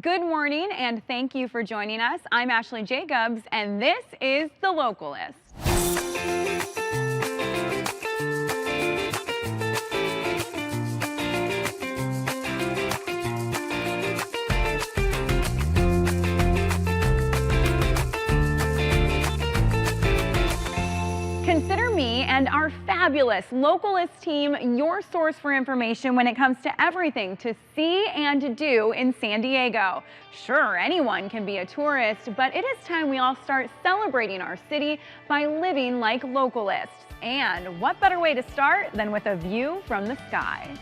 Good morning, and thank you for joining us. I'm Ashley Jacobs, and this is The Localist. Consider me and our fabulous Localist team your source for information when it comes to everything to see and to do in San Diego. Sure, anyone can be a tourist, but it is time we all start celebrating our city by living like localists. And what better way to start than with a view from the sky?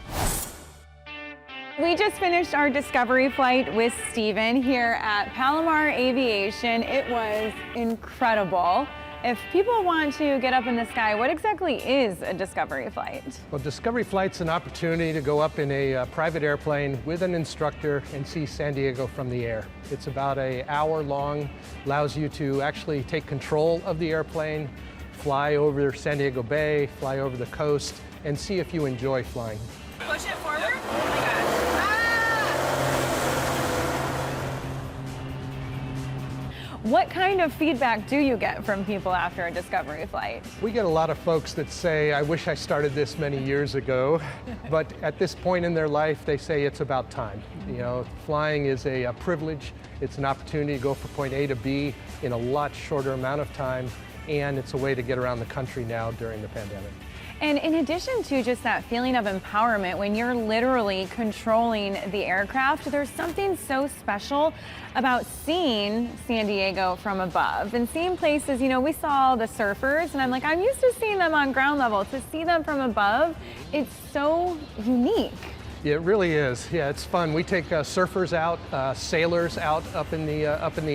We just finished our discovery flight with Steven here at Palomar Aviation. It was incredible. If people want to get up in the sky, what exactly is a discovery flight? Well, discovery flight's an opportunity to go up in a private airplane with an instructor and see San Diego from the air. It's about an hour long, allows you to actually take control of the airplane, fly over San Diego Bay, fly over the coast, and see if you enjoy flying. Push it forward. Oh my gosh. What kind of feedback do you get from people after a discovery flight? We get a lot of folks that say, I wish I started this many years ago, but at this point in their life, they say it's about time. You know, flying is a privilege. It's an opportunity to go from point A to B in a lot shorter amount of time, and it's a way to get around the country now during the pandemic. And in addition to just that feeling of empowerment, when you're literally controlling the aircraft, there's something so special about seeing San Diego from above and seeing places, you know, we saw the surfers and I'm like, I'm used to seeing them on ground level. To see them from above, it's so unique. Yeah, it really is. Yeah, it's fun. We take surfers out, sailors out up in the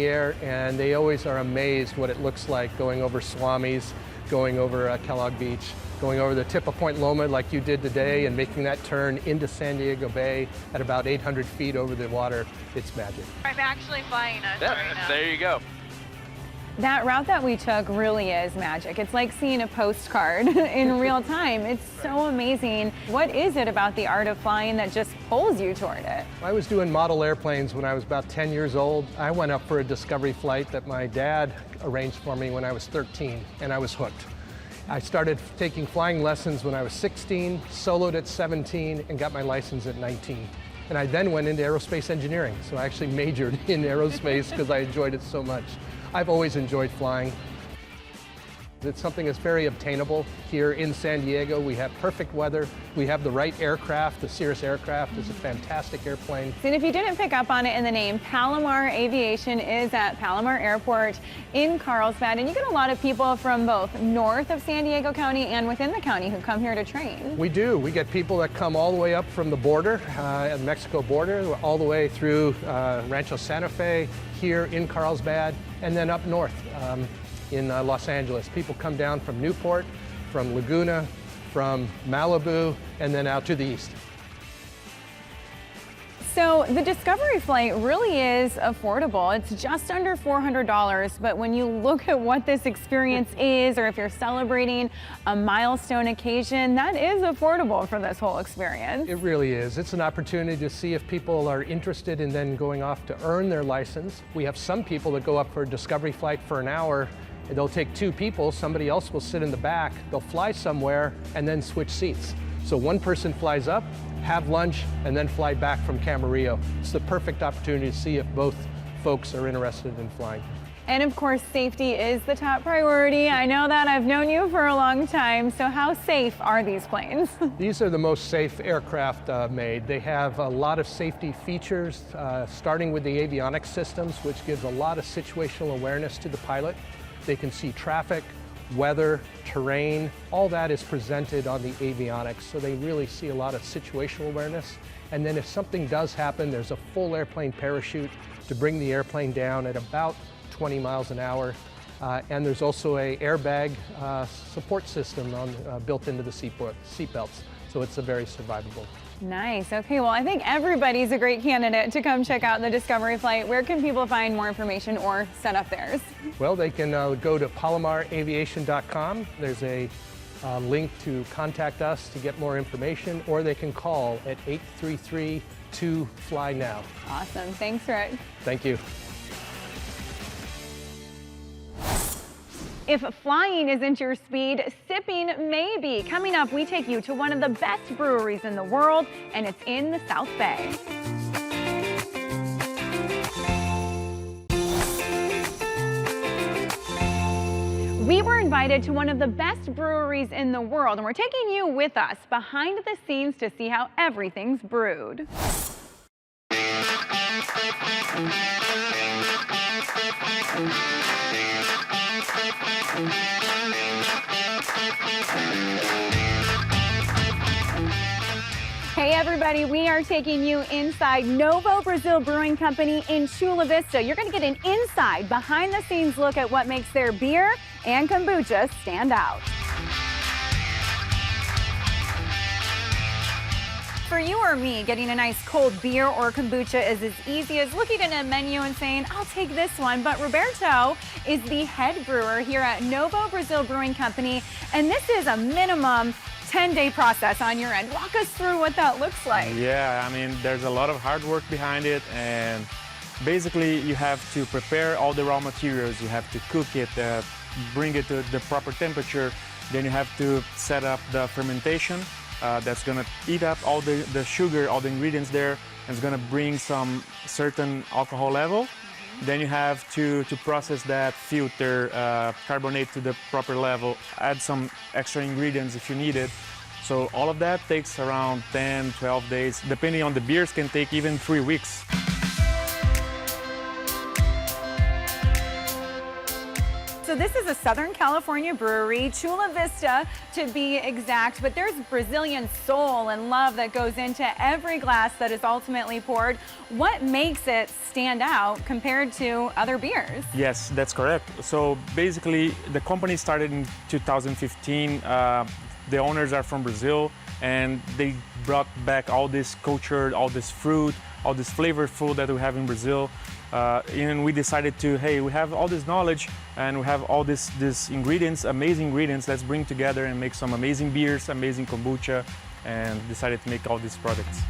air, and they always are amazed what it looks like going over Swamis, going over Kellogg Beach, going over the tip of Point Loma like you did today and making that turn into San Diego Bay at about 800 feet over the water. It's magic. I'm actually flying us right now. There you go. That route that we took really is magic. It's like seeing a postcard in real time. It's so amazing. What is it about the art of flying that just pulls you toward it? I was doing model airplanes when I was about 10 years old. I went up for a discovery flight that my dad arranged for me when I was 13, and I was hooked. I started taking flying lessons when I was 16, soloed at 17, and got my license at 19. And I then went into aerospace engineering, so I actually majored in aerospace because I enjoyed it so much. I've always enjoyed flying. It's something that's very obtainable here in San Diego. We have perfect weather. We have the right aircraft. The Cirrus aircraft is a fantastic airplane. And if you didn't pick up on it in the name, Palomar Aviation is at Palomar Airport in Carlsbad. And you get a lot of people from both north of San Diego County and within the county who come here to train. We do. We get people that come all the way up from the border, the Mexico border, all the way through Rancho Santa Fe, here in Carlsbad, and then up north. In Los Angeles. People come down from Newport, from Laguna, from Malibu, and then out to the east. So the discovery flight really is affordable. It's just under $400, but when you look at what this experience is, or if you're celebrating a milestone occasion, that is affordable for this whole experience. It really is. It's an opportunity to see if people are interested in then going off to earn their license. We have some people that go up for a discovery flight for an hour. They'll take two people, somebody else will sit in the back, they'll fly somewhere and then switch seats. So one person flies up, have lunch, and then fly back from Camarillo. It's the perfect opportunity to see if both folks are interested in flying. And of course, safety is the top priority. I know that. I've known you for a long time. So how safe are these planes? These are the most safe aircraft made. They have a lot of safety features, starting with the avionics systems, which gives a lot of situational awareness to the pilot. They can see traffic, weather, terrain, all that is presented on the avionics, so they really see a lot of situational awareness. And then if something does happen, there's a full airplane parachute to bring the airplane down at about 20 miles an hour. And there's also a airbag support system built into the seat belts, so it's a very survivable. Nice. Okay, well, I think everybody's a great candidate to come check out the Discovery Flight. Where can people find more information or set up theirs? Well, they can go to palomaraviation.com. There's a link to contact us to get more information, or they can call at to fly now. Awesome. Thanks, Rick. Thank you. If flying isn't your speed, sipping may be. Coming up, we take you to one of the best breweries in the world, and it's in the South Bay. We were invited to one of the best breweries in the world, and we're taking you with us behind the scenes to see how everything's brewed. Hey everybody, we are taking you inside Novo Brazil Brewing Company in Chula Vista. You're going to get an inside, behind the scenes look at what makes their beer and kombucha stand out. For you or me, getting a nice cold beer or kombucha is as easy as looking at a menu and saying, I'll take this one. But Roberto is the head brewer here at Novo Brazil Brewing Company, and this is a minimum 10-day process on your end. Walk us through what that looks like. Yeah, I mean, there's a lot of hard work behind it, and basically you have to prepare all the raw materials. You have to cook it, bring it to the proper temperature. Then you have to set up the fermentation. That's gonna eat up all the sugar, all the ingredients there, and it's gonna bring some certain alcohol level. Then you have to process that, filter, carbonate to the proper level, add some extra ingredients if you need it. So all of that takes around 10, 12 days. Depending on the beers, can take even 3 weeks. So this is a Southern California brewery, Chula Vista to be exact, but there's Brazilian soul and love that goes into every glass that is ultimately poured. What makes it stand out compared to other beers? Yes, that's correct. So basically, the company started in 2015. The owners are from Brazil, and they brought back all this culture, all this fruit, all this flavored food that we have in Brazil. And we decided to, hey, we have all this knowledge and we have all these ingredients, amazing ingredients, let's bring together and make some amazing beers, amazing kombucha, and decided to make all these products.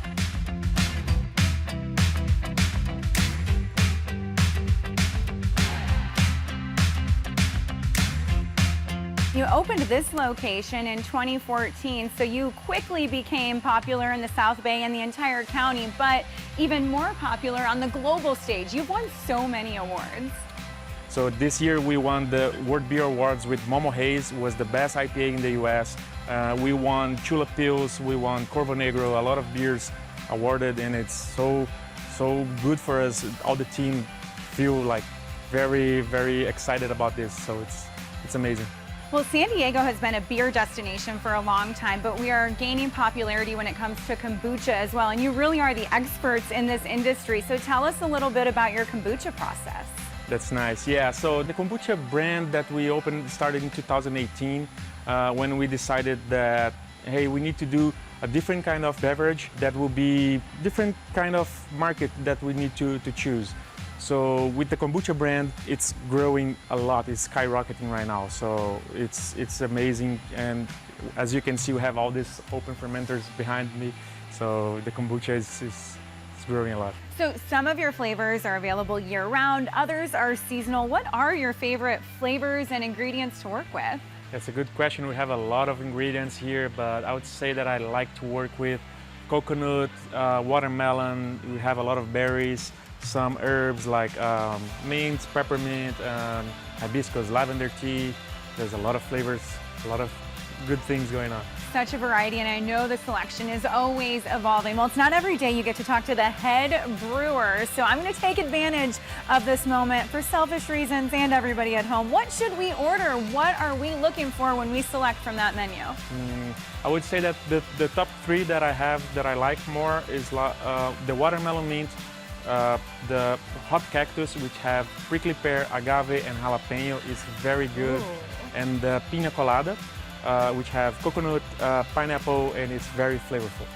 You opened this location in 2014, so you quickly became popular in the South Bay and the entire county, but even more popular on the global stage. You've won so many awards. So this year we won the World Beer Awards with Momo Haze, was the best IPA in the US. We won Chula Pils, we won Corvo Negro, a lot of beers awarded, and it's so good for us. All the team feel like very, very excited about this, so it's amazing. Well, San Diego has been a beer destination for a long time, but we are gaining popularity when it comes to kombucha as well, and you really are the experts in this industry. So tell us a little bit about your kombucha process. That's nice. Yeah, so the kombucha brand that we opened started in 2018 when we decided that, hey, we need to do a different kind of beverage that will be different kind of market that we need to choose. So with the kombucha brand, it's growing a lot. It's skyrocketing right now. So it's amazing. And as you can see, we have all these open fermenters behind me. So the kombucha is growing a lot. So some of your flavors are available year-round, others are seasonal. What are your favorite flavors and ingredients to work with? That's a good question. We have a lot of ingredients here, but I would say that I like to work with coconut, watermelon. We have a lot of berries, some herbs like mint, peppermint, hibiscus, lavender tea. There's a lot of flavors, a lot of good things going on. Such a variety, and I know the selection is always evolving. Well, it's not every day you get to talk to the head brewer, so I'm going to take advantage of this moment for selfish reasons and everybody at home. What should we order? What are we looking for when we select from that menu? I would say that the top three that I have that I like more is the watermelon mint, the hot cactus, which have prickly pear, agave, and jalapeno, is very good. Ooh. And the pina colada, which have coconut, pineapple, and it's very flavorful.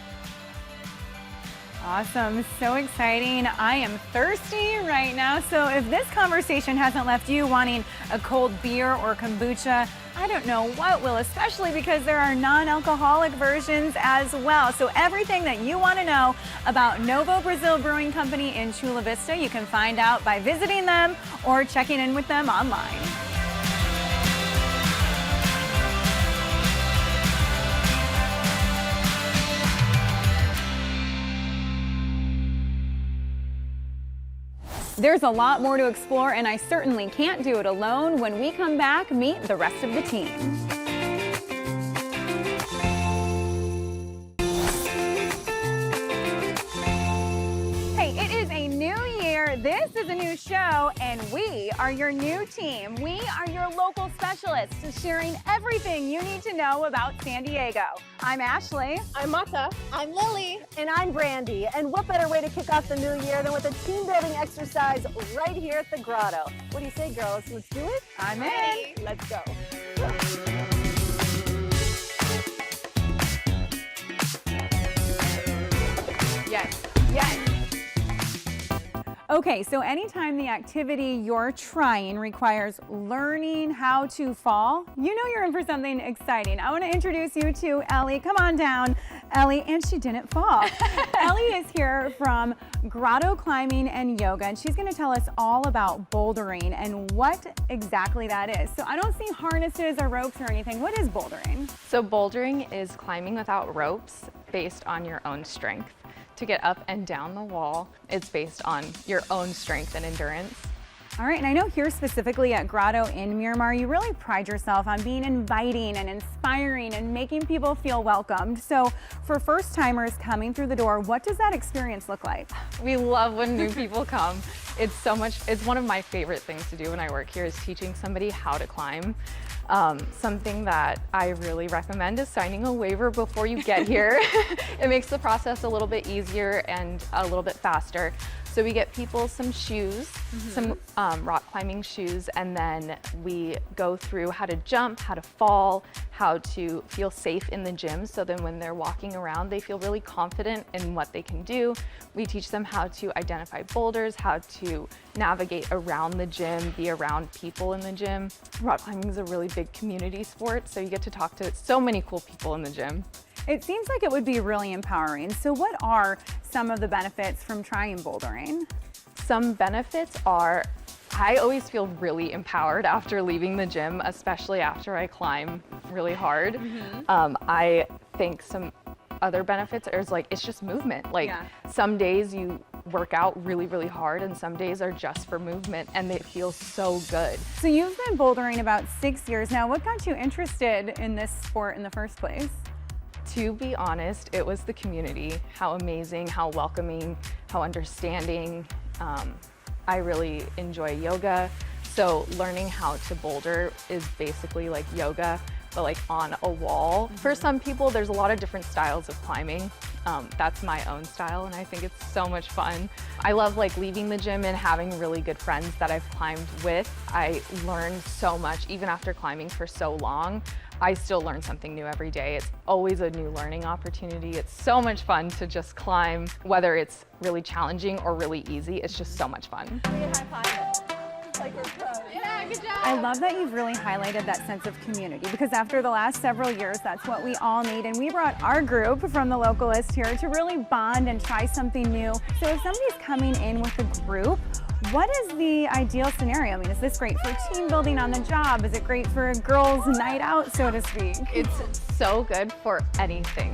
Awesome, so exciting. I am thirsty right now, so if this conversation hasn't left you wanting a cold beer or kombucha, I don't know what will, especially because there are non-alcoholic versions as well. So everything that you want to know about Novo Brazil Brewing Company in Chula Vista, you can find out by visiting them or checking in with them online. There's a lot more to explore, and I certainly can't do it alone. When we come back, meet the rest of the team. Hey, it is a new year, this is a new show, and we are your new team. We are your local specialists, sharing everything you need to know about San Diego. I'm Ashley. I'm Mata. I'm Lily. And I'm Brandy. And what better way to kick off the new year than with a team building exercise right here at the Grotto? What do you say, girls? Let's do it? I'm in. Let's go. Yes, yes. Okay, so anytime the activity you're trying requires learning how to fall, you know you're in for something exciting. I want to introduce you to Ellie. Come on down, Ellie, and she didn't fall. Ellie is here from Grotto Climbing and Yoga, and she's going to tell us all about bouldering and what exactly that is. So I don't see harnesses or ropes or anything. What is bouldering? So bouldering is climbing without ropes based on your own strength. To get up and down the wall, it's based on your own strength and endurance. All right, and I know here specifically at Grotto in Miramar, you really pride yourself on being inviting and inspiring and making people feel welcomed. So for first timers coming through the door, what does that experience look like? We love when new people come. It's one of my favorite things to do when I work here is teaching somebody how to climb. Something that I really recommend is signing a waiver before you get here. It makes the process a little bit easier and a little bit faster. So we get people some shoes, some rock climbing shoes, and then we go through how to jump, how to fall, how to feel safe in the gym. So then when they're walking around, they feel really confident in what they can do. We teach them how to identify boulders, how to navigate around the gym, be around people in the gym. Rock climbing is a really big community sport, so you get to talk to so many cool people in the gym. It seems like it would be really empowering. So what are some of the benefits from trying bouldering? Some benefits are, I always feel really empowered after leaving the gym, especially after I climb really hard. I think some other benefits is like, it's just movement. Some days you work out really, really hard and some days are just for movement and it feels so good. So you've been bouldering about 6 years now. What got you interested in this sport in the first place? To be honest, it was the community, how amazing, how welcoming, how understanding. I really enjoy yoga, so learning how to boulder is basically like yoga, but like on a wall. For some people, there's a lot of different styles of climbing. That's my own style, and I think it's so much fun. I love like leaving the gym and having really good friends that I've climbed with. I learned so much, even after climbing for so long. I still learn something new every day. It's always a new learning opportunity. It's so much fun to just climb, whether it's really challenging or really easy. It's just so much fun. Yeah, good job. I love that you've really highlighted that sense of community, because after the last several years, that's what we all need. And we brought our group from the Localist here to really bond and try something new. So if somebody's coming in with a group, what is the ideal scenario? I mean, is this great for team building on the job? Is it great for a girls' night out, so to speak? It's so good for anything.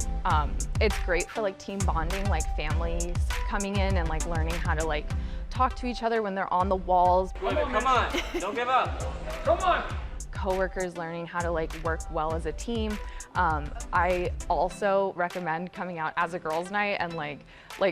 It's great for like team bonding, like families coming in and like learning how to like talk to each other when they're on the walls. Come on, don't give up. Come on. Coworkers learning how to like work well as a team. I also recommend coming out as a girls' night, and like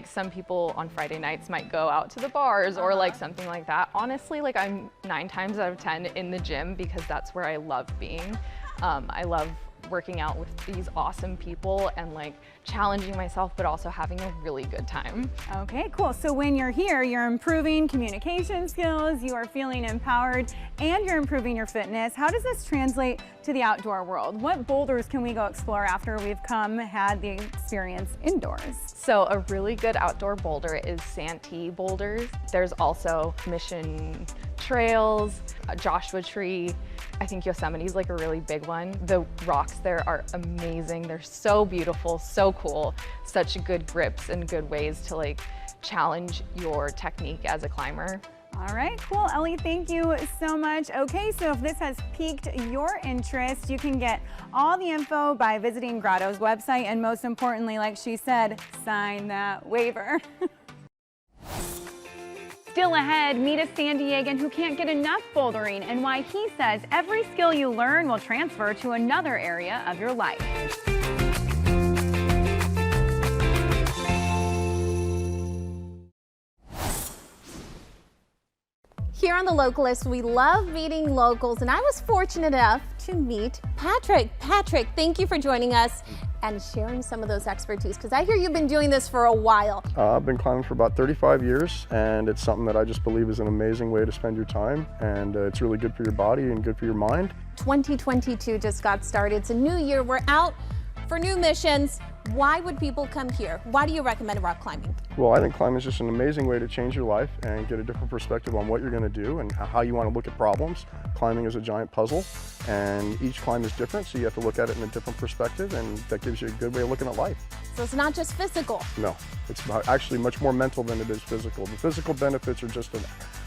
some people on Friday nights might go out to the bars or like something like that. Honestly, like I'm 9 times out of 10 in the gym because that's where I love being. I love working out with these awesome people and like challenging myself, but also having a really good time. Okay, cool. So when you're here, you're improving communication skills, you are feeling empowered, and you're improving your fitness. How does this translate to the outdoor world? What boulders can we go explore after we've had the experience indoors? So a really good outdoor boulder is Santee boulders. There's also Mission trails, Joshua Tree. I think Yosemite's like a really big one. The rocks there are amazing. They're so beautiful, so cool. Such good grips and good ways to like challenge your technique as a climber. All right, cool. Ellie, thank you so much. Okay, so if this has piqued your interest, you can get all the info by visiting Grotto's website, and most importantly, like she said, sign that waiver. Still ahead, meet a San Diegan who can't get enough bouldering and why he says every skill you learn will transfer to another area of your life. Here on The Localist, we love meeting locals, and I was fortunate enough to meet Patrick. Patrick, thank you for joining us and sharing some of those expertise, because I hear you've been doing this for a while. I've been climbing for about 35 years, and it's something that I just believe is an amazing way to spend your time, and it's really good for your body and good for your mind. 2022 just got started. It's a new year. We're out for new missions. Why would people come here? Why do you recommend rock climbing? Well, I think climbing is just an amazing way to change your life and get a different perspective on what you're going to do and how you want to look at problems. Climbing is a giant puzzle, and each climb is different, so you have to look at it in a different perspective, and that gives you a good way of looking at life. So it's not just physical. No, it's actually much more mental than it is physical. The physical benefits are just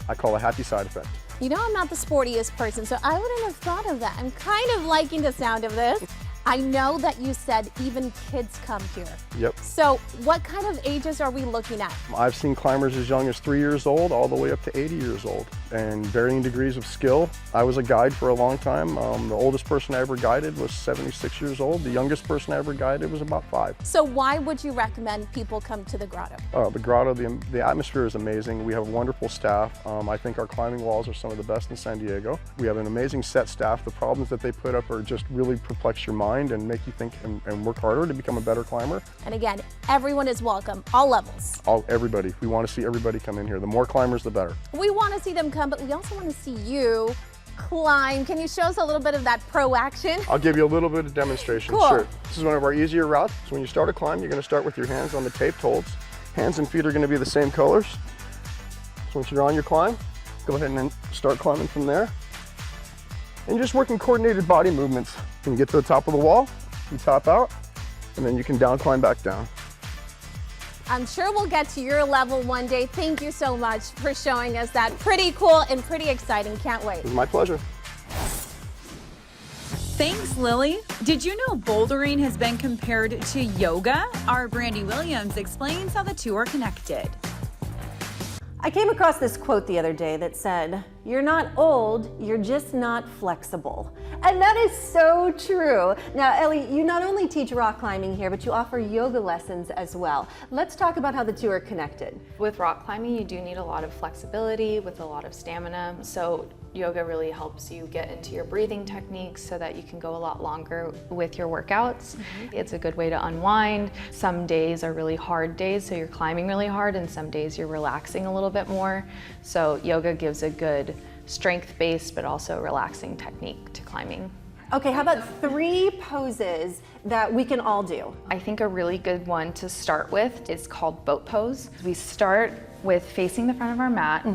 I call a happy side effect. You know, I'm not the sportiest person, so I wouldn't have thought of that. I'm kind of liking the sound of this. I know that you said even kids come here. Yep. So what kind of ages are we looking at? I've seen climbers as young as 3 years old all the way up to 80 years old, and varying degrees of skill. I was a guide for a long time. The oldest person I ever guided was 76 years old. The youngest person I ever guided was about 5. So why would you recommend people come to the Grotto? The Grotto, the atmosphere is amazing. We have a wonderful staff. I think our climbing walls are some of the best in San Diego. We have an amazing set staff. The problems that they put up are just really perplex your mind and make you think and work harder to become a better climber. And again, everyone is welcome, all levels. Everybody. We want to see everybody come in here. The more climbers, the better. We want to see them come, but we also want to see you climb. Can you show us a little bit of that pro action? I'll give you a little bit of demonstration. Cool. Sure. This is one of our easier routes. So when you start a climb, you're going to start with your hands on the taped holds. Hands and feet are going to be the same colors. So once you're on your climb, go ahead and then start climbing from there. And you're just working coordinated body movements. You can get to the top of the wall, you top out, and then you can down climb back down. I'm sure we'll get to your level one day. Thank you so much for showing us that. Pretty cool and pretty exciting. Can't wait. It was my pleasure. Thanks, Lily. Did you know bouldering has been compared to yoga? Our Brandy Williams explains how the two are connected. I came across this quote the other day that said, "You're not old, you're just not flexible." And that is so true. Now, Ellie, you not only teach rock climbing here, but you offer yoga lessons as well. Let's talk about how the two are connected. With rock climbing, you do need a lot of flexibility with a lot of stamina. So yoga really helps you get into your breathing techniques so that you can go a lot longer with your workouts. It's a good way to unwind. Some days are really hard days, so you're climbing really hard, and some days you're relaxing a little bit more. So yoga gives a good strength-based but also relaxing technique to climbing. Okay, how about 3 poses that we can all do? I think a really good one to start with is called boat pose. We start with facing the front of our mat,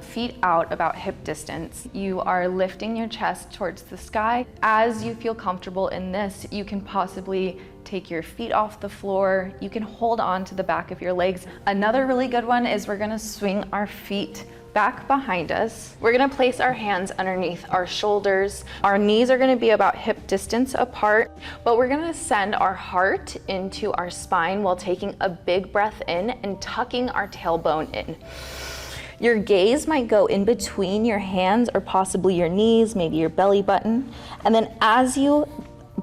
feet out about hip distance. You are lifting your chest towards the sky. As you feel comfortable in this, you can possibly take your feet off the floor. You can hold on to the back of your legs. Another really good one is we're gonna swing our feet back behind us. We're gonna place our hands underneath our shoulders. Our knees are gonna be about hip distance apart, but we're gonna send our heart into our spine while taking a big breath in and tucking our tailbone in. Your gaze might go in between your hands or possibly your knees, maybe your belly button. And then as you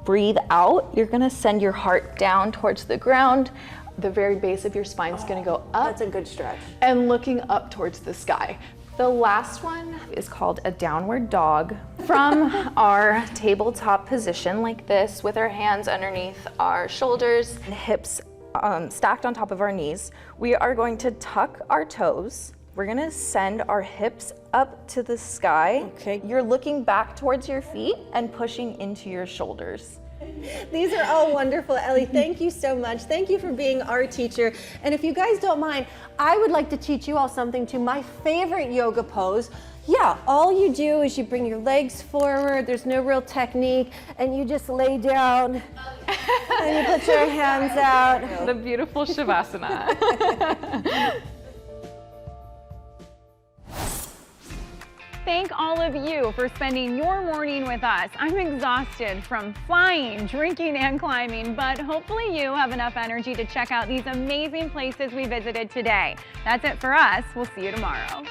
breathe out, you're gonna send your heart down towards the ground. The very base of your spine is going to go up. That's a good stretch. And looking up towards the sky. The last one is called a downward dog. From our tabletop position like this, with our hands underneath our shoulders, and hips stacked on top of our knees, we are going to tuck our toes. We're going to send our hips up to the sky. Okay. You're looking back towards your feet and pushing into your shoulders. These are all wonderful. Ellie, thank you so much. Thank you for being our teacher. And if you guys don't mind, I would like to teach you all something too. My favorite yoga pose. Yeah, all you do is you bring your legs forward, there's no real technique, and you just lay down and you put your hands out. The beautiful Shavasana. Thank all of you for spending your morning with us. I'm exhausted from flying, drinking, and climbing, but hopefully you have enough energy to check out these amazing places we visited today. That's it for us. We'll see you tomorrow.